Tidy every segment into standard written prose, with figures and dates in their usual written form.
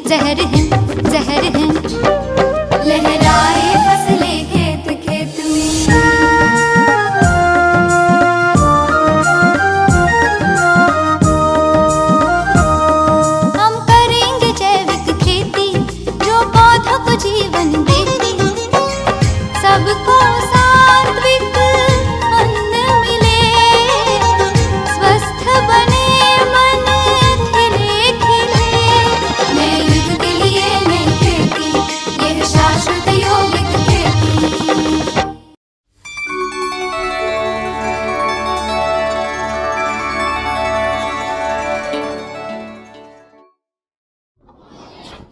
जहर है लहराए फसलें खेत खेत में। हम करेंगे जैविक खेती जो पौधों को जीवन देती, सबको सात्विक अन्न मिले, स्वस्थ बने मन खिले खिले। नए युग के लिए नई खेती, यह शाश्वत यौगिक खेती।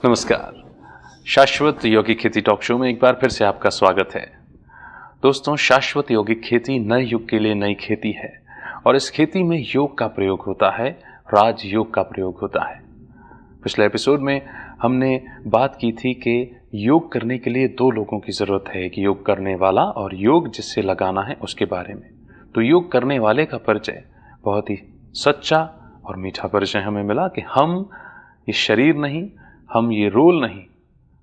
नमस्कार, शाश्वत यौगिक खेती टॉक शो में एक बार फिर से आपका स्वागत है। दोस्तों, शाश्वत यौगिक खेती नए युग के लिए नई खेती है और इस खेती में योग का प्रयोग होता है, राजयोग का प्रयोग होता है। पिछले एपिसोड में हमने बात की थी कि योग करने के लिए दो लोगों की ज़रूरत है, एक योग करने वाला और योग जिससे लगाना है उसके बारे में। तो योग करने वाले का परिचय बहुत ही सच्चा और मीठा परिचय हमें मिला कि हम ये शरीर नहीं, हम ये रोल नहीं,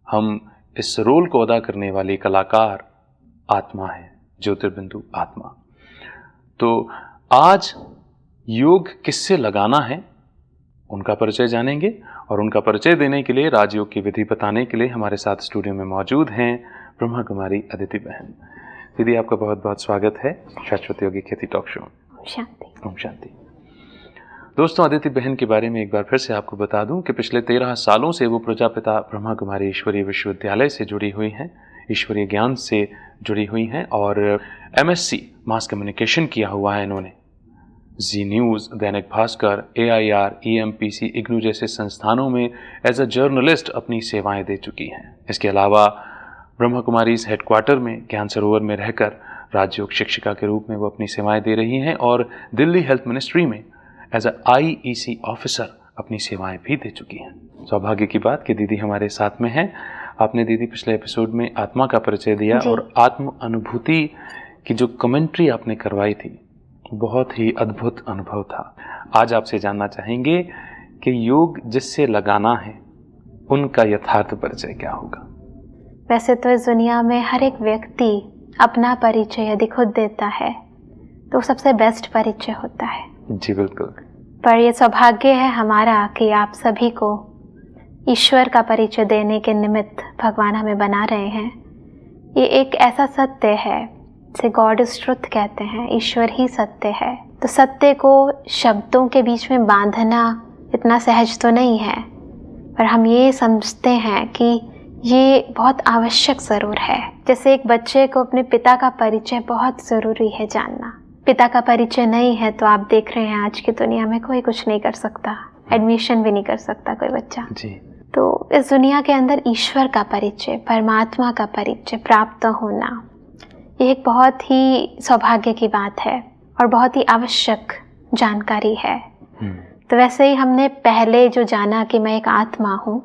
हम इस रोल को अदा करने वाली कलाकार आत्मा है, ज्योतिर्बिंदु आत्मा। तो आज योग किससे लगाना है उनका परिचय जानेंगे और उनका परिचय देने के लिए, राजयोग की विधि बताने के लिए हमारे साथ स्टूडियो में मौजूद हैं ब्रह्मा कुमारी अदिति बहन। दीदी, आपका बहुत बहुत स्वागत है शाश्वत यौगिक खेती टॉक शो। शांति। ओम शांति। दोस्तों, अदिति बहन के बारे में एक बार फिर से आपको बता दूं कि पिछले 13 सालों से वो प्रजापिता ब्रह्मा कुमारी ईश्वरीय विश्वविद्यालय से जुड़ी हुई हैं, ईश्वरीय ज्ञान से जुड़ी हुई हैं और MSc मास कम्युनिकेशन किया हुआ है इन्होंने। जी news, Dainik Bhaskar, AIR, EMPC, IGNOU जैसे संस्थानों में एज अ जर्नलिस्ट अपनी सेवाएं दे चुकी हैं। इसके अलावा ब्रह्मा कुमारी हेडक्वार्टर में ज्ञान सरोवर में रहकर राजयोग शिक्षिका के रूप में वो अपनी सेवाएं दे रही हैं और दिल्ली हेल्थ मिनिस्ट्री में एज अ IEC ऑफिसर अपनी सेवाएं भी दे चुकी हैं। सौभाग्य की बात कि दीदी हमारे साथ में हैं। आपने दीदी पिछले एपिसोड में आत्मा का परिचय दिया और आत्म अनुभूति की जो कमेंट्री आपने करवाई थी, बहुत ही अद्भुत अनुभव था। आज आपसे जानना चाहेंगे कि योग जिससे लगाना है उनका यथार्थ परिचय क्या होगा। वैसे तो इस दुनिया में हर एक व्यक्ति अपना परिचय यदि खुद देता है तो सबसे बेस्ट परिचय होता है। जी बिल्कुल। पर ये सौभाग्य है हमारा कि आप सभी को ईश्वर का परिचय देने के निमित्त भगवान हमें बना रहे हैं। ये एक ऐसा सत्य है जिसे गॉड इज ट्रुथ कहते हैं, ईश्वर ही सत्य है। तो सत्य को शब्दों के बीच में बांधना इतना सहज तो नहीं है, पर हम ये समझते हैं कि ये बहुत आवश्यक ज़रूर है। जैसे एक बच्चे को अपने पिता का परिचय बहुत ज़रूरी है जानना। पिता का परिचय नहीं है तो आप देख रहे हैं आज की दुनिया में कोई कुछ नहीं कर सकता, एडमिशन भी नहीं कर सकता कोई बच्चा जी। तो इस दुनिया के अंदर ईश्वर का परिचय, परमात्मा का परिचय प्राप्त होना, ये एक बहुत ही सौभाग्य की बात है और बहुत ही आवश्यक जानकारी है। तो वैसे ही हमने पहले जो जाना कि मैं एक आत्मा हूँ,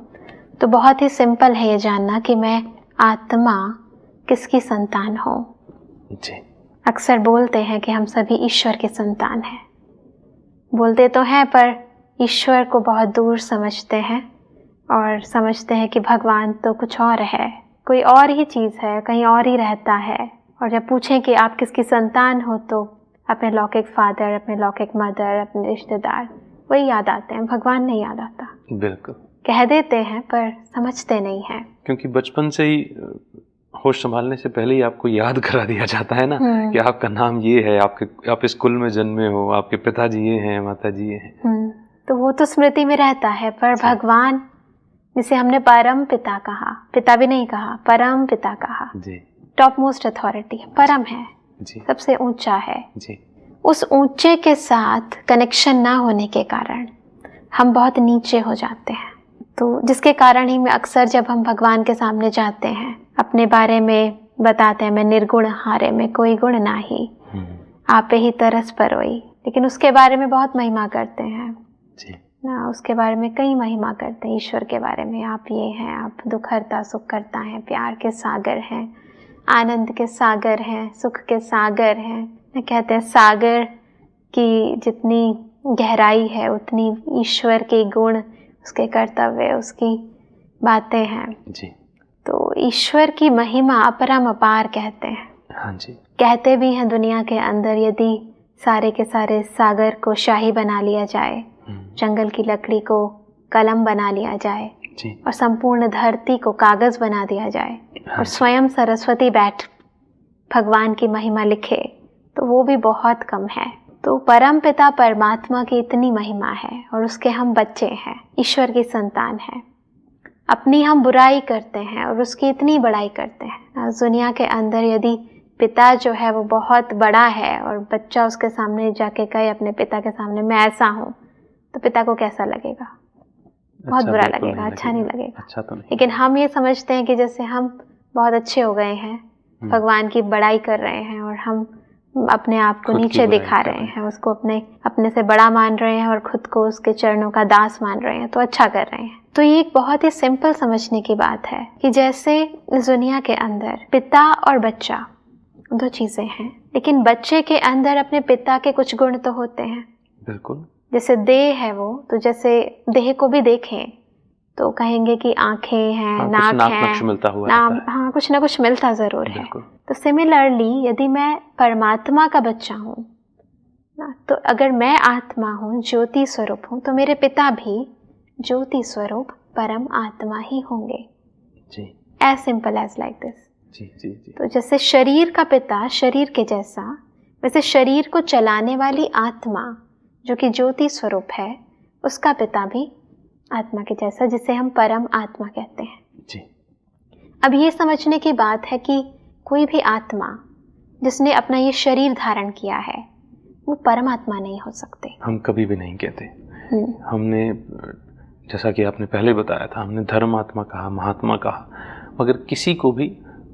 तो बहुत ही सिंपल है ये जानना कि मैं आत्मा किसकी संतान हूँ। जी। अक्सर बोलते हैं कि हम सभी ईश्वर के संतान हैं, बोलते तो हैं पर ईश्वर को बहुत दूर समझते हैं और समझते हैं कि भगवान तो कुछ और है, कोई और ही चीज़ है, कहीं और ही रहता है। और जब पूछें कि आप किसकी संतान हो तो अपने लौकिक फादर, अपने लौकिक मदर, अपने रिश्तेदार वही याद आते हैं, भगवान नहीं याद आता। बिल्कुल। कह देते हैं पर समझते नहीं हैं, क्योंकि बचपन से ही होश संभालने से पहले ही आपको याद करा दिया जाता है ना कि आपका नाम ये है, आप इस कुल में जन्मे हो, आपके पिताजी ये हैं, माताजी ये हैं। तो वो तो स्मृति में रहता है। पर भगवान, जिसे हमने परम पिता कहा, पिता भी नहीं कहा, परम पिता कहा, जी, टॉप मोस्ट अथॉरिटी है, परम है जी, सबसे ऊंचा है जी। उस ऊंचे के साथ कनेक्शन ना होने के कारण हम बहुत नीचे हो जाते हैं। तो जिसके कारण ही में अक्सर जब हम भगवान के सामने जाते हैं, अपने बारे में बताते हैं, मैं निर्गुण हारे में कोई गुण नाही, आपे ही तरस परोई, लेकिन उसके बारे में बहुत महिमा करते हैं जी ना, उसके बारे में कई महिमा करते हैं ईश्वर के बारे में। आप ये हैं, आप दुख हरता सुख करता हैं, प्यार के सागर हैं, आनंद के सागर हैं, सुख के सागर हैं। कहते हैं सागर की जितनी गहराई है उतनी ईश्वर के गुण, उसके कर्तव्य, उसकी बातें हैं जी। तो ईश्वर की महिमा अपरम अपार कहते हैं। हाँ जी। कहते भी हैं दुनिया के अंदर यदि सारे के सारे सागर को शाही बना लिया जाए, जंगल की लकड़ी को कलम बना लिया जाए जी। और संपूर्ण धरती को कागज बना दिया जाए हाँ और जी। स्वयं सरस्वती बैठ भगवान की महिमा लिखे तो वो भी बहुत कम है। तो परम पिता परमात्मा की इतनी महिमा है और उसके हम बच्चे हैं, ईश्वर की संतान है। अपनी हम बुराई करते हैं और उसकी इतनी बड़ाई करते हैं। आज दुनिया के अंदर यदि पिता जो है वो बहुत बड़ा है और बच्चा उसके सामने जाके कहे अपने पिता के सामने मैं ऐसा हूँ, तो पिता को कैसा लगेगा? बहुत बुरा लगेगा, अच्छा नहीं लगेगा। अच्छा तो नहीं। लेकिन हम ये समझते हैं कि जैसे हम बहुत अच्छे हो गए हैं, भगवान की बड़ाई कर रहे हैं और हम अपने आप को नीचे दिखा रहे हैं, उसको अपने से बड़ा मान रहे हैं और खुद को उसके चरणों का दास मान रहे हैं, तो अच्छा कर रहे हैं। तो ये एक बहुत ही सिंपल समझने की बात है कि जैसे इस दुनिया के अंदर पिता और बच्चा दो चीजें हैं, लेकिन बच्चे के अंदर अपने पिता के कुछ गुण तो होते हैं। बिल्कुल। जैसे देह है वो, तो जैसे देह को भी देखें तो कहेंगे कि आंखें हैं, हाँ, नाक है, नक्श मिलता हुआ रहता है। हाँ, कुछ ना कुछ मिलता जरूर है। बिल्कुल। तो सिमिलरली यदि मैं परमात्मा का बच्चा हूँ ना, तो अगर मैं आत्मा हूँ, ज्योति स्वरूप हूँ, तो मेरे पिता भी ज्योति स्वरूप परम आत्मा ही होंगे। जी। As simple as like this. जी जी जी। तो जैसे शरीर का पिता शरीर के जैसा, वैसे शरीर को चलाने वाली आत्मा जो कि ज्योति स्वरूप है, उसका पिता भी आत्मा के जैसा, जिसे हम परम आत्मा कहते हैं। जी। अब ये समझने की बात है कि कोई भी आत्मा जिसने अपना ये शरीर धारण किया है वो परमात्मा नहीं हो सकते। हम कभी भी नहीं कहते। हमने जैसा कि आपने पहले बताया था, हमने धर्मात्मा कहा, महात्मा कहा, मगर किसी को भी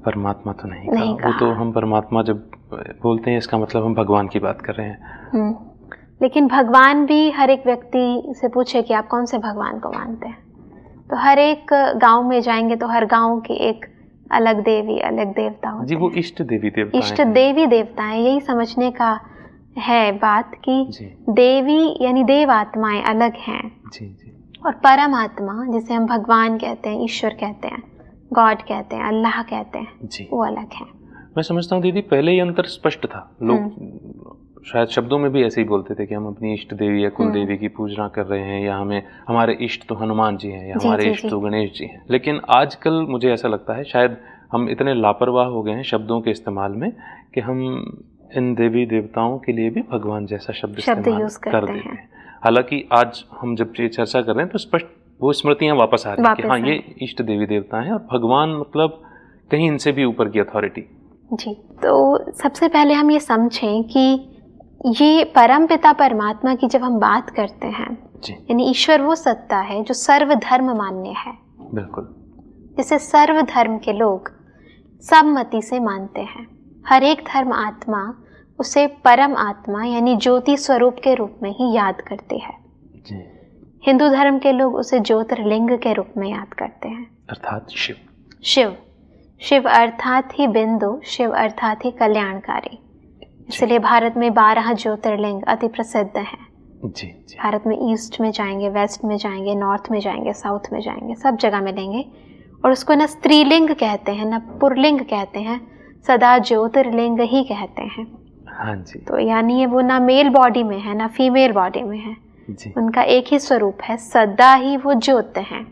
परमात्मा तो नहीं कहा। वो तो हम परमात्मा जब बोलते हैं इसका मतलब हम भगवान की बात कर रहे हैं। लेकिन भगवान भी हर एक व्यक्ति से पूछे कि आप कौन से भगवान को मानते हैं, तो हर एक गांव में जाएंगे तो हर गांव की एक अलग देवी अलग देवता होते हैं। जी, वो इष्ट देवी देवता इष्ट देवी देवता है। यही समझने का है बात कि देवी यानी देव आत्माएं अलग हैं। जी जी। और परमात्मा जिसे हम भगवान कहते हैं, ईश्वर कहते हैं, गॉड कहते हैं, अल्लाह कहते हैं, वो अलग है। मैं समझता हूँ दीदी, पहले ये अंतर स्पष्ट था। लोग शायद शब्दों में भी ऐसे ही बोलते थे कि हम अपनी इष्ट देवी या कुल देवी की पूजना कर रहे हैं, या हमारे इष्ट तो हनुमान जी हैं, या हमारे इष्ट तो गणेश जी हैं। लेकिन आजकल मुझे ऐसा लगता है शायद हम इतने लापरवाह हो गए हैं शब्दों के इस्तेमाल में कि हम इन देवी देवताओं के लिए भी भगवान जैसा शब्द इस्तेमाल कर देते हैं। हालांकि आज हम जब ये चर्चा कर रहे हैं तो स्पष्ट वो स्मृतियां वापस आ रही हैं कि हाँ, ये इष्ट देवी देवता हैं और भगवान मतलब कहीं इनसे भी ऊपर की अथॉरिटी। जी, तो सबसे पहले हम ये समझें कि ये परम पिता परमात्मा की जब हम बात करते हैं, यानी ईश्वर वो सत्ता है जो सर्वधर्म मान्य है। बिल्कुल। जिसे सर्वधर्म के लोग सम्मति से मानते हैं। हर एक धर्म आत्मा उसे परम आत्मा यानी ज्योति स्वरूप के रूप में ही याद करते हैं। हिंदू धर्म के लोग उसे ज्योतिर्लिंग के रूप में याद करते हैं, अर्थात शिव। शिव शिव अर्थात ही बिंदु, शिव अर्थात ही कल्याणकारी। इसलिए भारत में 12 ज्योतिर्लिंग अति प्रसिद्ध हैं। जी। भारत में ईस्ट में जाएंगे, वेस्ट में जाएंगे, नॉर्थ में जाएंगे, साउथ में जाएंगे, सब जगह मिलेंगे। और उसको ना स्त्रीलिंग कहते हैं ना पुरलिंग कहते हैं, सदा ज्योतिर्लिंग ही कहते हैं। हाँ जी। तो यानी ये वो ना मेल बॉडी में है ना फीमेल बॉडी में है जी। उनका एक ही स्वरूप है, सदा ही वो ज्योत हैं।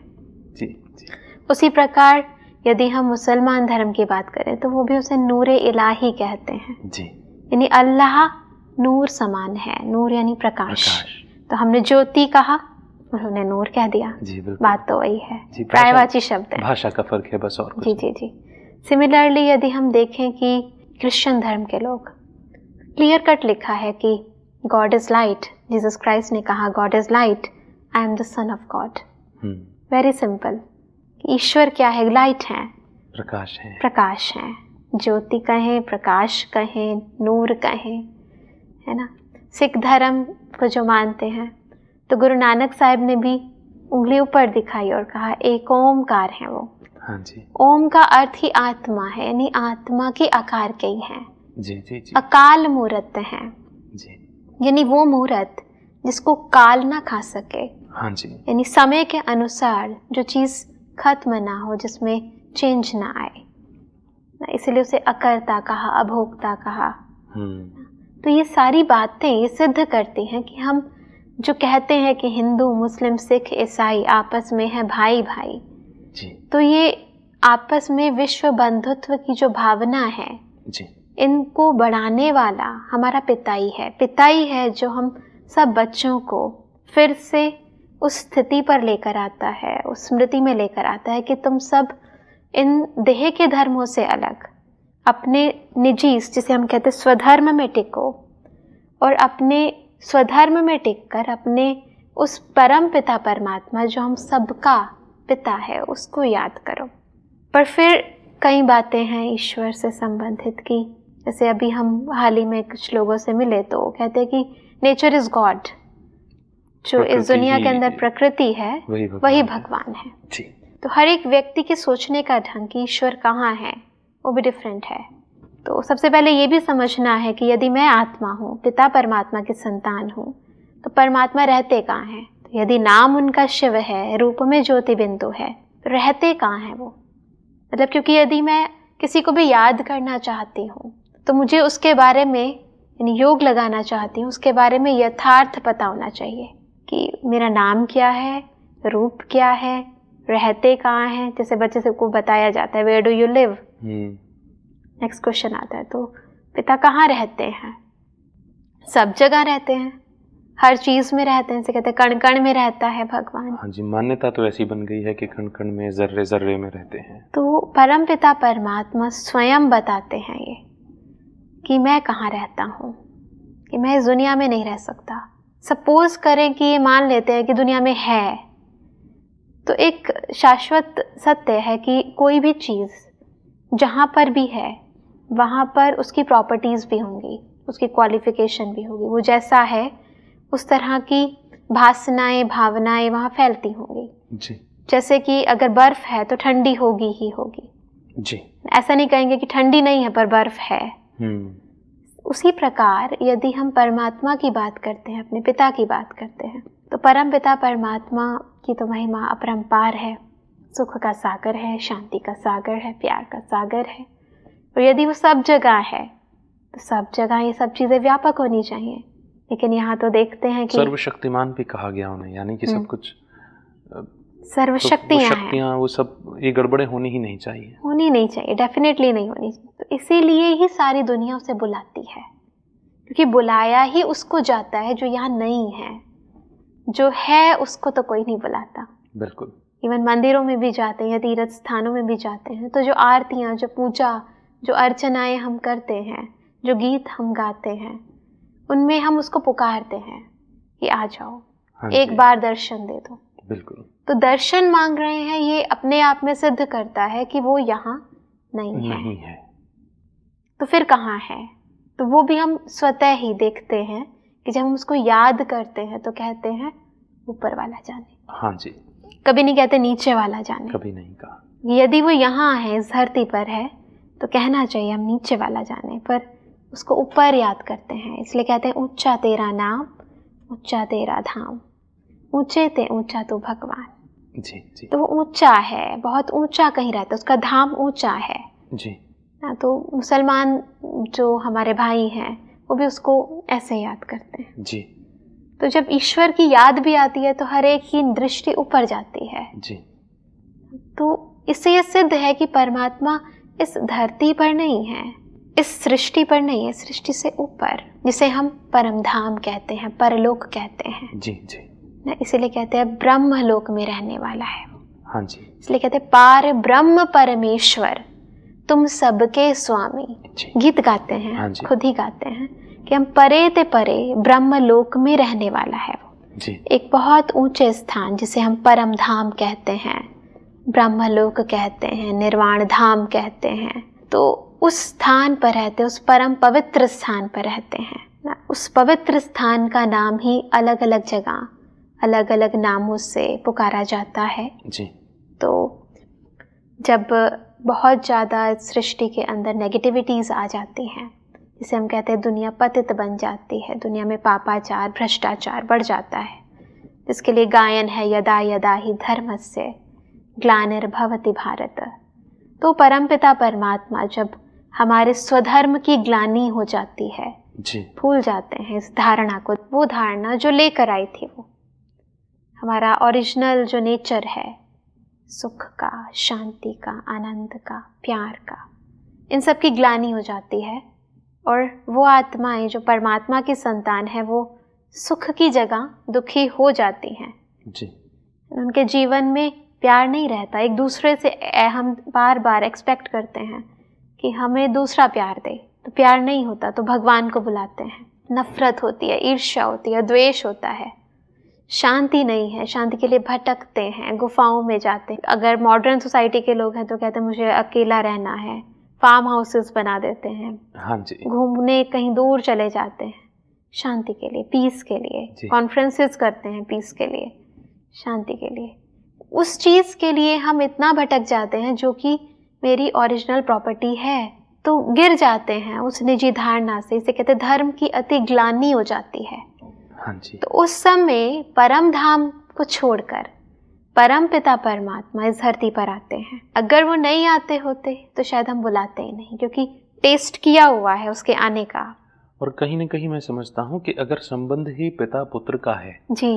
जी जी। उसी प्रकार यदि हम मुसलमान धर्म की बात करें तो वो भी उसे नूरे इलाही कहते हैं जी। यानी अल्लाह नूर समान है, नूर यानी प्रकाश। तो हमने ज्योति कहा, उन्होंने नूर कह दिया जी। बात तो वही है, प्रायवाची शब्द है, भाषा का फर्क है बस, और कुछ जी जी जी। सिमिलरली यदि हम देखें कि क्रिश्चियन धर्म के लोग क्लियर कट लिखा है कि God is light, Jesus Christ ने कहा God is light, I am the son of God. Very simple. ईश्वर क्या है? लाइट है, प्रकाश है, प्रकाश है। ज्योति कहें, प्रकाश कहें, नूर कहें, है ना। सिख धर्म को जो मानते हैं तो गुरु नानक साहिब ने भी उंगली ऊपर दिखाई और कहा एक ओमकार है वो। हाँ जी। ओम का अर्थ ही आत्मा है, यानी आत्मा के आकार के ही है जी जी जी। अकाल मूर्त है जी, यानी वो मूर्त जिसको काल ना खा सके। हाँ जी। यानी समय के अनुसार जो चीज खत्म ना हो, जिसमें चेंज ना आए, इसलिए उसे अकर्ता कहा, अभोक्ता कहा। तो ये सारी बातें ये सिद्ध करती हैं कि हम जो कहते हैं कि हिंदू, मुस्लिम, सिख, ईसाई आपस में है भाई भाई जी। तो ये आपस में विश्व बंधुत्व की जो भावना है जी। इनको बढ़ाने वाला हमारा पिता ही है जो हम सब बच्चों को फिर से उस स्थिति पर लेकर आता है, उस स्मृति में लेकर आता है कि तुम सब इन देह के धर्मों से अलग अपने निजी, जिसे हम कहते हैं स्वधर्म में टिको, और अपने स्वधर्म में टिककर अपने उस परम पिता परमात्मा जो हम सबका पिता है उसको याद करो। पर फिर कई बातें हैं ईश्वर से संबंधित की, जैसे अभी हम हाल ही में कुछ लोगों से मिले तो कहते हैं कि नेचर इज गॉड, जो इस दुनिया के अंदर प्रकृति है वही भगवान है जी। तो हर एक व्यक्ति के सोचने का ढंग कि ईश्वर कहाँ है वो भी डिफरेंट है। तो सबसे पहले ये भी समझना है कि यदि मैं आत्मा हूँ, पिता परमात्मा की संतान हूँ, तो परमात्मा रहते कहाँ हैं? तो यदि नाम उनका शिव है, रूप में ज्योति बिंदु है, तो रहते कहाँ हैं वो? मतलब क्योंकि यदि मैं किसी को भी याद करना चाहती हूँ तो मुझे उसके बारे में, यानी योग लगाना चाहती हूँ, उसके बारे में यथार्थ पता होना चाहिए कि मेरा नाम क्या है, रूप क्या है, रहते कहाँ हैं। जैसे बच्चे से को बताया जाता है where do you live, next question आता है तो पिता कहाँ रहते हैं? सब जगह रहते हैं, हर चीज में रहते हैं। जैसे कहते हैं कण कण में रहता है भगवान। हाँ जी, मान्यता तो ऐसी बन गई है कि कण कण में, जर्रे जर्रे में रहते हैं। तो परम पिता परमात्मा स्वयं बताते हैं ये कि मैं कहाँ रहता हूँ, कि मैं इस दुनिया में नहीं रह सकता। सपोज करें कि ये मान लेते हैं कि दुनिया में है, तो एक शाश्वत सत्य है कि कोई भी चीज़ जहाँ पर भी है वहाँ पर उसकी प्रॉपर्टीज़ भी होंगी, उसकी क्वालिफिकेशन भी होगी। वो जैसा है उस तरह की भासनाएं, भावनाएं वहाँ फैलती होंगी जी। जैसे कि अगर बर्फ़ है तो ठंडी होगी ही होगी जी। ऐसा नहीं कहेंगे कि ठंडी नहीं है पर बर्फ़ है। उसी प्रकार यदि हम परमात्मा की बात करते हैं, अपने पिता की बात करते हैं, तो परम पिता परमात्मा की तो महिमा अपरंपार है, सुख का सागर है, शांति का सागर है, प्यार का सागर है। और यदि वो सब जगह है तो सब जगह ये सब चीज़ें व्यापक होनी चाहिए। लेकिन यहाँ तो देखते हैं कि सर्वशक्तिमान भी कहा गया उन्हें, यानी कि सब कुछ सर्वशक्तियाँ हैं, वो सब ये गड़बड़े होनी ही नहीं चाहिए, होनी नहीं चाहिए, डेफिनेटली नहीं होनी चाहिए। तो इसीलिए ही सारी दुनिया उसे बुलाती है, क्योंकि बुलाया ही उसको जाता है जो यहाँ नहीं है। जो है उसको तो कोई नहीं बुलाता। बिल्कुल। इवन मंदिरों में भी जाते हैं या तीर्थ स्थानों में भी जाते हैं तो जो आरतियाँ, जो पूजा, जो अर्चनाएं हम करते हैं, जो गीत हम गाते हैं, उनमें हम उसको पुकारते हैं कि आ जाओ, एक बार दर्शन दे दो। बिल्कुल। तो दर्शन मांग रहे हैं, ये अपने आप में सिद्ध करता है कि वो यहाँ नहीं है। तो फिर कहाँ है? तो वो भी हम स्वतः ही देखते हैं कि जब हम उसको याद करते हैं तो कहते हैं ऊपर वाला जाने। हाँ जी। कभी नहीं कहते नीचे वाला जाने, कभी नहीं कहा। यदि वो यहाँ है, इस धरती पर है, तो कहना चाहिए हम नीचे वाला जाने, पर उसको ऊपर याद करते हैं। इसलिए कहते हैं ऊंचा तेरा नाम, ऊंचा तेरा धाम, ऊंचे ते ऊंचा तो भगवान। जी जी। तो वो ऊंचा है, बहुत ऊंचा कहीं रहता है, उसका धाम ऊंचा है जी। तो मुसलमान जो हमारे भाई हैं वो भी उसको ऐसे याद करते हैं जी। तो जब ईश्वर की याद भी आती है तो हर एक की दृष्टि ऊपर जाती है जी। तो इससे यह सिद्ध है कि परमात्मा इस धरती पर नहीं है, इस सृष्टि पर नहीं है, सृष्टि से ऊपर, जिसे हम परम धाम कहते हैं, परलोक कहते हैं। जी जी। इसीलिए कहते हैं ब्रह्मलोक में रहने वाला है। हाँ जी। इसलिए कहते हैं पार ब्रह्म परमेश्वर तुम सबके स्वामी। गीत गाते हैं, हाँ खुद ही गाते हैं कि हम परे ते परे ब्रह्मलोक में रहने वाला है वो जी। एक बहुत ऊंचे स्थान जिसे हम परम धाम कहते हैं, ब्रह्मलोक कहते हैं, निर्वाण धाम कहते हैं। तो उस स्थान पर रहते, उस परम पवित्र स्थान पर रहते हैं ना। उस पवित्र स्थान का नाम ही अलग अलग जगह अलग अलग नामों से पुकारा जाता है जी। तो जब बहुत ज़्यादा सृष्टि के अंदर नेगेटिविटीज़ आ जाती हैं, जिसे हम कहते हैं दुनिया पतित बन जाती है, दुनिया में पापाचार, भ्रष्टाचार बढ़ जाता है, जिसके लिए गायन है यदा यदा ही धर्मस्य, ग्लानिर्भवति भारत। तो परमपिता परमात्मा जब हमारे स्वधर्म की ग्लानि हो जाती है, जी, भूल जाते हैं इस धारणा को, वो धारणा जो लेकर आई थी, वो हमारा ओरिजिनल जो नेचर है, सुख का, शांति का, आनंद का, प्यार का, इन सब की ग्लानि हो जाती है। और वो आत्माएं जो परमात्मा की संतान है, वो सुख की जगह दुखी हो जाती हैं। जी, उनके जीवन में प्यार नहीं रहता। एक दूसरे से हम बार बार एक्सपेक्ट करते हैं कि हमें दूसरा प्यार दे, तो प्यार नहीं होता, तो भगवान को बुलाते हैं। नफरत होती है, ईर्ष्या होती है, द्वेष होता है, शांति नहीं है, शांति के लिए भटकते हैं, गुफाओं में जाते हैं। अगर मॉडर्न सोसाइटी के लोग हैं तो कहते हैं मुझे अकेला रहना है, फार्म हाउसेस बना देते हैं, हाँ जी, घूमने कहीं दूर चले जाते हैं शांति के लिए, पीस के लिए, कॉन्फ्रेंसेस करते हैं पीस के लिए, शांति के लिए। उस चीज़ के लिए हम इतना भटक जाते हैं जो कि मेरी ओरिजिनल प्रॉपर्टी है, तो गिर जाते हैं उस निजी धारणा से। इसे कहते हैं धर्म की अति ग्लानि हो जाती है। हाँ जी। तो उस समय परम धाम को छोड़कर परम पिता परमात्मा इस धरती पर आते हैं। अगर वो नहीं आते होते तो शायद हम बुलाते ही नहीं, क्योंकि टेस्ट किया हुआ है उसके आने का। और कहीं ना कहीं मैं समझता हूँ कि अगर संबंध ही पिता पुत्र का है जी,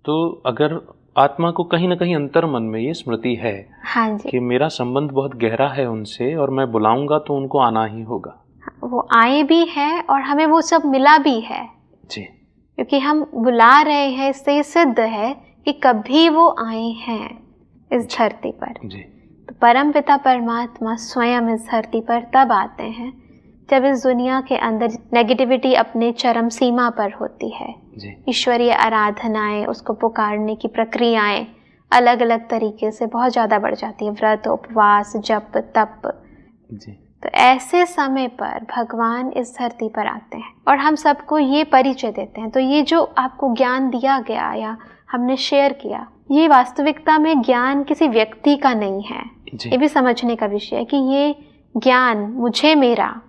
तो अगर आत्मा को कहीं ना कहीं अंतर मन में ये स्मृति है, हाँ जी, कि मेरा संबंध बहुत गहरा है उनसे और मैं बुलाऊंगा तो उनको आना ही होगा। वो आए भी हैं और हमें वो सब मिला भी है जी, क्योंकि हम बुला रहे हैं। इससे ये सिद्ध है कि कभी वो आए हैं इस धरती पर। जी, तो परम पिता परमात्मा स्वयं इस धरती पर तब आते हैं जब इस दुनिया के अंदर नेगेटिविटी अपने चरम सीमा पर होती है। जी, ईश्वरीय आराधनाएं, उसको पुकारने की प्रक्रियाएं अलग अलग तरीके से बहुत ज़्यादा बढ़ जाती है, व्रत, उपवास, जप, तप। जी, तो ऐसे समय पर भगवान इस धरती पर आते हैं और हम सबको ये परिचय देते हैं। तो ये जो आपको ज्ञान दिया गया या हमने शेयर किया, ये वास्तविकता में ज्ञान किसी व्यक्ति का नहीं है। ये भी समझने का विषय है कि ये ज्ञान मुझे, मेरा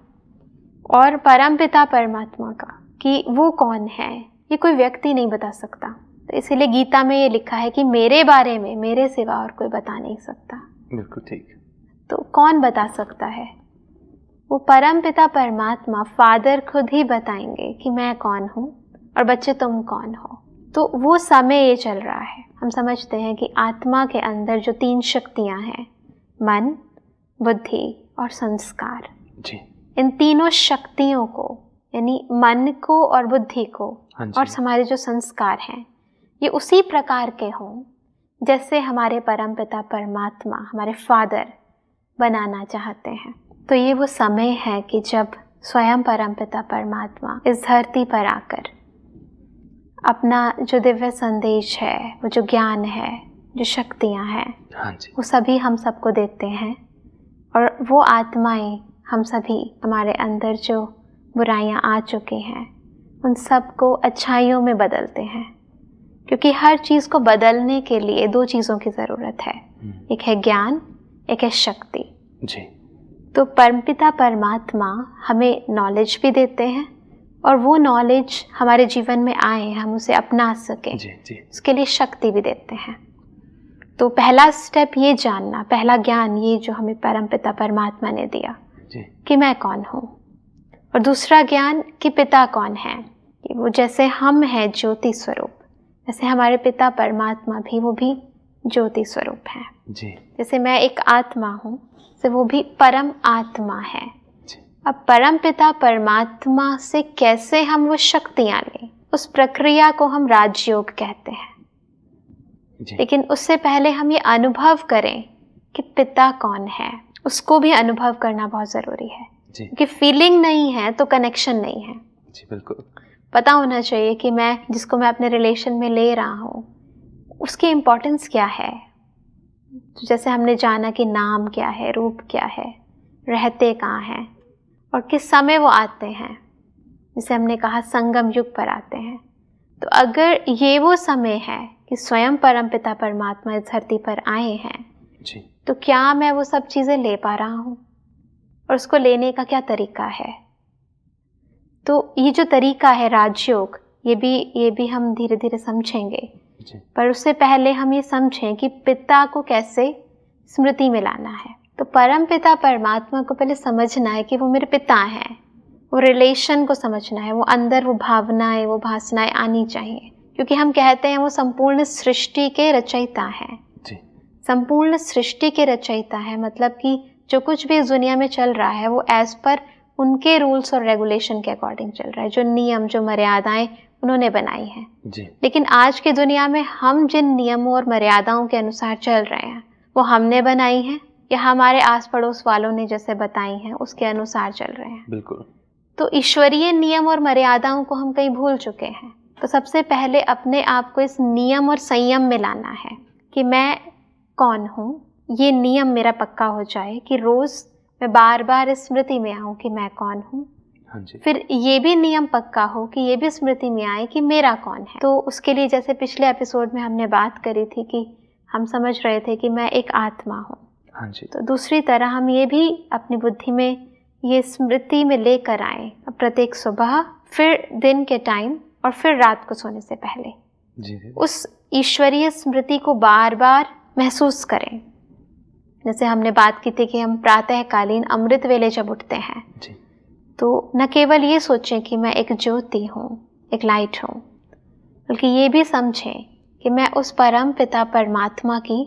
और परमपिता परमात्मा का, कि वो कौन है, ये कोई व्यक्ति नहीं बता सकता। तो इसीलिए गीता में ये लिखा है कि मेरे बारे में मेरे सिवा और कोई बता नहीं सकता। बिल्कुल ठीक। तो कौन बता सकता है? वो परमपिता परमात्मा, फादर खुद ही बताएंगे कि मैं कौन हूँ और बच्चे तुम कौन हो। तो वो समय ये चल रहा है। हम समझते हैं कि आत्मा के अंदर जो 3 शक्तियाँ हैं, मन, बुद्धि और संस्कार, जी, इन तीनों शक्तियों को, यानी मन को और बुद्धि को और हमारे जो संस्कार हैं, ये उसी प्रकार के हों जैसे हमारे परमपिता परमात्मा, हमारे फादर बनाना चाहते हैं। तो ये वो समय है कि जब स्वयं परमपिता परमात्मा इस धरती पर आकर अपना जो दिव्य संदेश है, वो जो ज्ञान है, जो शक्तियाँ हैं, हाँ जी, वो सभी हम सबको देते हैं। और वो आत्माएं, हम सभी, हमारे अंदर जो बुराइयां आ चुकी हैं, उन सब को अच्छाइयों में बदलते हैं। क्योंकि हर चीज़ को बदलने के लिए 2 चीज़ों की ज़रूरत है, एक है ज्ञान, एक है शक्ति। जी, तो परमपिता परमात्मा हमें नॉलेज भी देते हैं और वो नॉलेज हमारे जीवन में आए, हम उसे अपना सकें, जी, जी, उसके लिए शक्ति भी देते हैं। तो पहला स्टेप ये जानना, पहला ज्ञान ये जो हमें परमपिता परमात्मा ने दिया जी, कि मैं कौन हूँ, और दूसरा ज्ञान कि पिता कौन है। कि वो जैसे हम हैं ज्योति स्वरूप, जैसे हमारे पिता परमात्मा भी, वो भी ज्योति स्वरूप हैं। जी, जैसे मैं एक आत्मा हूँ, तो वो भी परम आत्मा है। जी, अब परम पिता परमात्मा से कैसे हम वो शक्तियाँ लें, उस प्रक्रिया को हम राजयोग कहते हैं। जी, लेकिन उससे पहले हम ये अनुभव करें कि पिता कौन है, उसको भी अनुभव करना बहुत ज़रूरी है। जी, क्योंकि फीलिंग नहीं है तो कनेक्शन नहीं है। जी, बिल्कुल। पता होना चाहिए कि मैं जिसको मैं अपने रिलेशन में ले रहा हूँ, उसकी इम्पोर्टेंस क्या है। तो जैसे हमने जाना कि नाम क्या है, रूप क्या है, रहते कहाँ हैं और किस समय वो आते हैं, जैसे हमने कहा संगम युग पर आते हैं। तो अगर ये वो समय है कि स्वयं परमपिता परमात्मा इस धरती पर आए हैं, जी, तो क्या मैं वो सब चीज़ें ले पा रहा हूँ और उसको लेने का क्या तरीका है। तो ये जो तरीका है राजयोग, ये भी हम धीरे धीरे समझेंगे। जी, पर उससे पहले हम ये समझें कि पिता को कैसे स्मृति में लाना है। तो परम पिता परमात्मा को पहले समझना है कि वो मेरे पिता हैं, वो रिलेशन को समझना है, वो अंदर वो भावनाएं, वो भासनाएं आनी चाहिए, क्योंकि हम कहते हैं वो संपूर्ण सृष्टि के रचयिता हैं। संपूर्ण सृष्टि के रचयिता है, मतलब कि जो कुछ भी इस दुनिया में चल रहा है वो एज पर उनके रूल्स और रेगुलेशन के अकॉर्डिंग चल रहा है, जो नियम, जो मर्यादाएं उन्होंने बनाई हैं। लेकिन आज की दुनिया में हम जिन नियमों और मर्यादाओं के अनुसार चल रहे हैं वो हमने बनाई हैं या हमारे आस पड़ोस वालों ने जैसे बताई हैं उसके अनुसार चल रहे हैं। बिल्कुल। तो ईश्वरीय नियम और मर्यादाओं को हम कहीं भूल चुके हैं। तो सबसे पहले अपने आप को इस नियम और संयम में लाना है कि मैं कौन हूँ, ये नियम मेरा पक्का हो जाए कि रोज मैं बार बार स्मृति में आऊँ कि मैं कौन हूँ। हाँ जी। फिर ये भी नियम पक्का हो कि ये भी स्मृति में आए कि मेरा कौन है। तो उसके लिए जैसे पिछले एपिसोड में हमने बात करी थी कि हम समझ रहे थे कि मैं एक आत्मा हूँ। हाँ जी। तो दूसरी तरह हम ये भी अपनी बुद्धि में ये स्मृति में लेकर आए प्रत्येक सुबह, फिर दिन के टाइम और फिर रात को सोने से पहले जी। उस ईश्वरीय स्मृति को बार बार महसूस करें। जैसे हमने बात की थी कि हम प्रातःकालीन अमृत वेले जब उठते हैं जी, तो न केवल ये सोचें कि मैं एक ज्योति हूँ, एक लाइट हूँ, बल्कि ये भी समझें कि मैं उस परम पिता परमात्मा की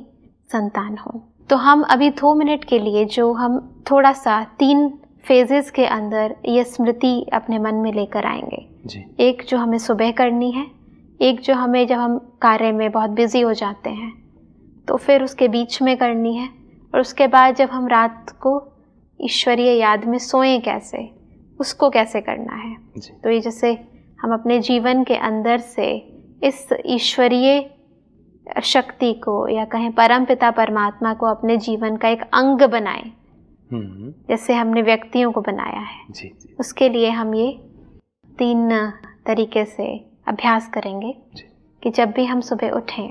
संतान हूँ। तो हम अभी 2 मिनट के लिए जो हम थोड़ा सा 3 फेजेस के अंदर ये स्मृति अपने मन में लेकर आएंगे जी। एक जो हमें सुबह करनी है, एक जो हमें जब हम कार्य में बहुत बिजी हो जाते हैं तो फिर उसके बीच में करनी है, और उसके बाद जब हम रात को ईश्वरीय याद में सोएं कैसे, उसको कैसे करना है। तो ये जैसे हम अपने जीवन के अंदर से इस ईश्वरीय शक्ति को या कहें परम पिता परमात्मा को अपने जीवन का एक अंग बनाएं, जैसे हमने व्यक्तियों को बनाया है। जी। उसके लिए हम ये 3 तरीके से अभ्यास करेंगे कि जब भी हम सुबह उठें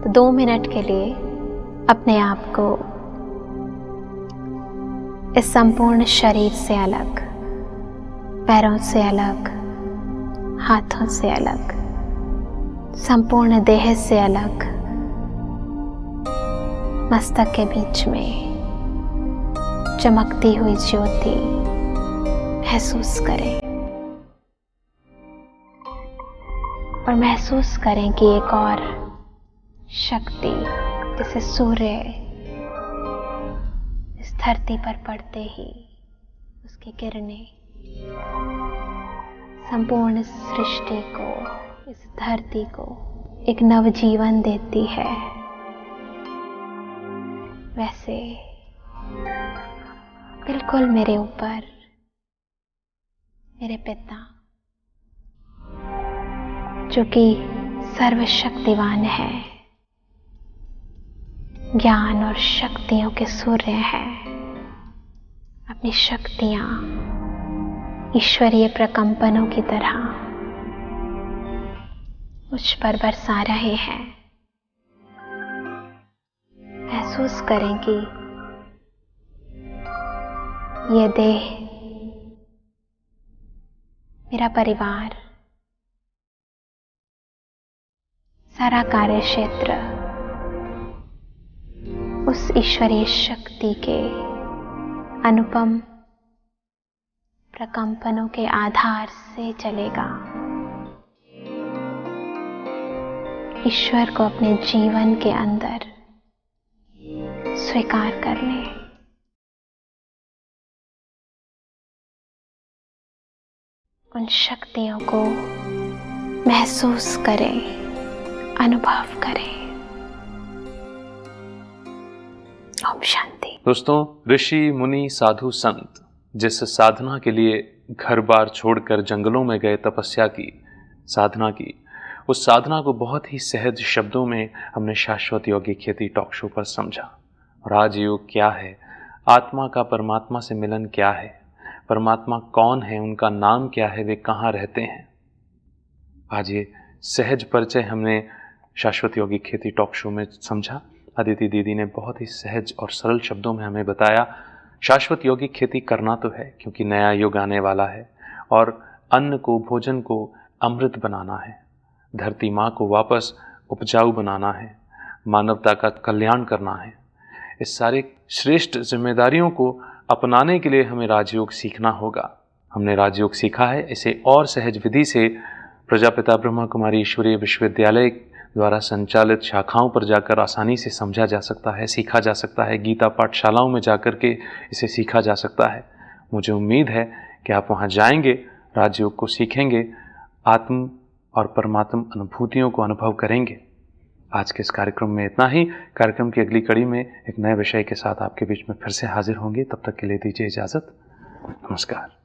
तो 2 मिनट के लिए अपने आप को इस संपूर्ण शरीर से अलग, पैरों से अलग, हाथों से अलग, संपूर्ण देह से अलग, मस्तक के बीच में चमकती हुई ज्योति महसूस करें और महसूस करें कि एक और शक्ति जैसे सूर्य इस धरती पर पड़ते ही उसकी किरणें संपूर्ण सृष्टि को, इस धरती को एक नवजीवन देती है। वैसे बिल्कुल मेरे ऊपर मेरे पिता जो कि सर्वशक्तिवान है, ज्ञान और शक्तियों के सूर्य हैं, अपनी शक्तियां ईश्वरीय प्रकंपनों की तरह मुझ पर बरसा रहे हैं। महसूस करें कि ये देह, मेरा परिवार, सारा कार्य क्षेत्र उस ईश्वरीय शक्ति के अनुपम प्रकंपनों के आधार से चलेगा। ईश्वर को अपने जीवन के अंदर स्वीकार कर लें। उन शक्तियों को महसूस करें, अनुभव करें। ओम शांति। दोस्तों, ऋषि मुनि साधु संत जिस साधना के लिए घर बार छोड़कर जंगलों में गए, तपस्या की, साधना की, उस साधना को बहुत ही सहज शब्दों में हमने शाश्वत योगी खेती टॉक शो पर समझा। राजयोग क्या है, आत्मा का परमात्मा से मिलन क्या है, परमात्मा कौन है, उनका नाम क्या है, वे कहाँ रहते हैं। आज ये सहज परिचय हमने शाश्वत योगी खेती टॉक शो में समझा। अदिति दीदी ने बहुत ही सहज और सरल शब्दों में हमें बताया शाश्वत योगी खेती करना तो है क्योंकि नया युग आने वाला है और अन्न को, भोजन को अमृत बनाना है। धरती माँ को वापस उपजाऊ बनाना है, मानवता का कल्याण करना है। इस सारे श्रेष्ठ जिम्मेदारियों को अपनाने के लिए हमें राजयोग सीखना होगा। हमने राजयोग सीखा है, इसे और सहज विधि से प्रजापिता ब्रह्मा कुमारी ईश्वरीय विश्वविद्यालय द्वारा संचालित शाखाओं पर जाकर आसानी से समझा जा सकता है, सीखा जा सकता है। गीता पाठशालाओं में जाकर के इसे सीखा जा सकता है। मुझे उम्मीद है कि आप वहाँ जाएंगे, राजयोग को सीखेंगे, आत्म और परमात्म अनुभूतियों को अनुभव करेंगे। आज के इस कार्यक्रम में इतना ही। कार्यक्रम की अगली कड़ी में एक नए विषय के साथ आपके बीच में फिर से हाजिर होंगे। तब तक के लिए दीजिए इजाज़त। नमस्कार।